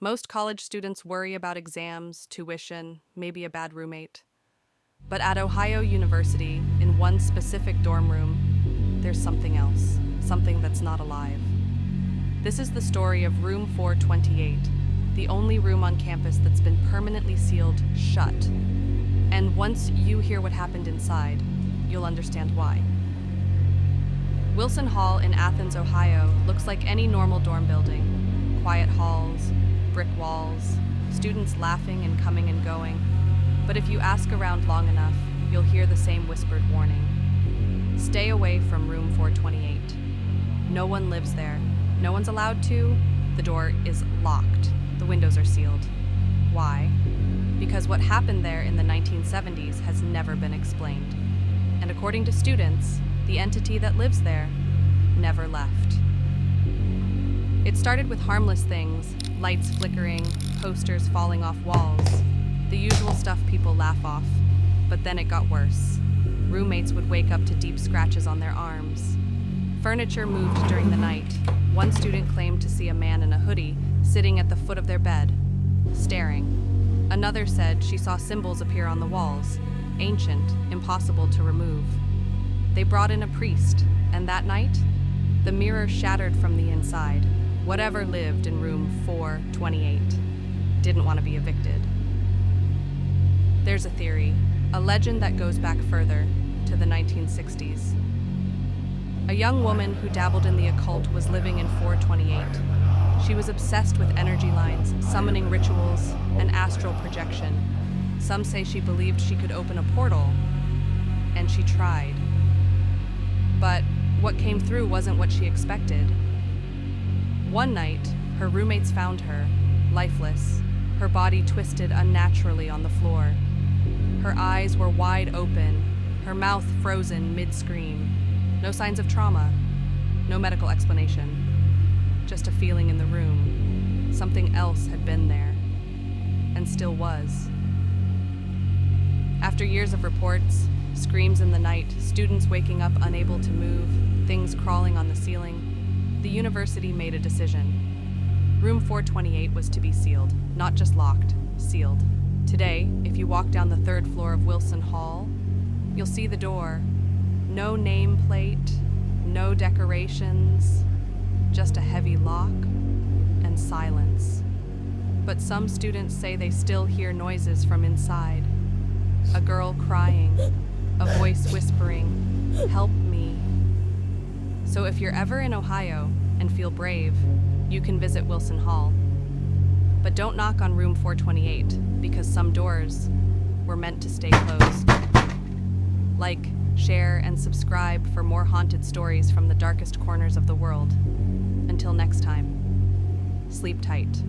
Most college students worry about exams, tuition, maybe a bad roommate. But at Ohio University, in one specific dorm room, there's something else, something that's not alive. This is the story of room 428, the only room on campus that's been permanently sealed shut. And once you hear what happened inside, you'll understand why. Wilson Hall in Athens, Ohio looks like any normal dorm building. Quiet halls, brick walls, students laughing and coming and going. But if you ask around long enough, you'll hear the same whispered warning. Stay away from room 428. No one lives there. No one's allowed to. The door is locked. The windows are sealed. Why? Because what happened there in the 1970s has never been explained. And according to students, the entity that lives there never left. It started with harmless things, lights flickering, posters falling off walls, the usual stuff people laugh off. But then it got worse. Roommates would wake up to deep scratches on their arms. Furniture moved during the night. One student claimed to see a man in a hoodie sitting at the foot of their bed, staring. Another said she saw symbols appear on the walls, ancient, impossible to remove. They brought in a priest, and that night, the mirror shattered from the inside. Whatever lived in room 428 didn't want to be evicted. There's a theory, a legend that goes back further, to the 1960s. A young woman who dabbled in the occult was living in 428. She was obsessed with energy lines, summoning rituals, and astral projection. Some say she believed she could open a portal, and she tried. But what came through wasn't what she expected. One night, her roommates found her, lifeless, her body twisted unnaturally on the floor. Her eyes were wide open, her mouth frozen mid-scream. No signs of trauma, no medical explanation. Just a feeling in the room. Something else had been there, and still was. After years of reports, screams in the night, students waking up unable to move, things crawling on the ceiling, the university made a decision. Room 428 was to be sealed, not just locked, sealed. Today, if you walk down the third floor of Wilson Hall, you'll see the door. No nameplate, no decorations, just a heavy lock and silence. But some students say they still hear noises from inside. A girl crying, a voice whispering, "Help me." So if you're ever in Ohio and feel brave, you can visit Wilson Hall. But don't knock on room 428, because some doors were meant to stay closed. Like, share, and subscribe for more haunted stories from the darkest corners of the world. Until next time, sleep tight.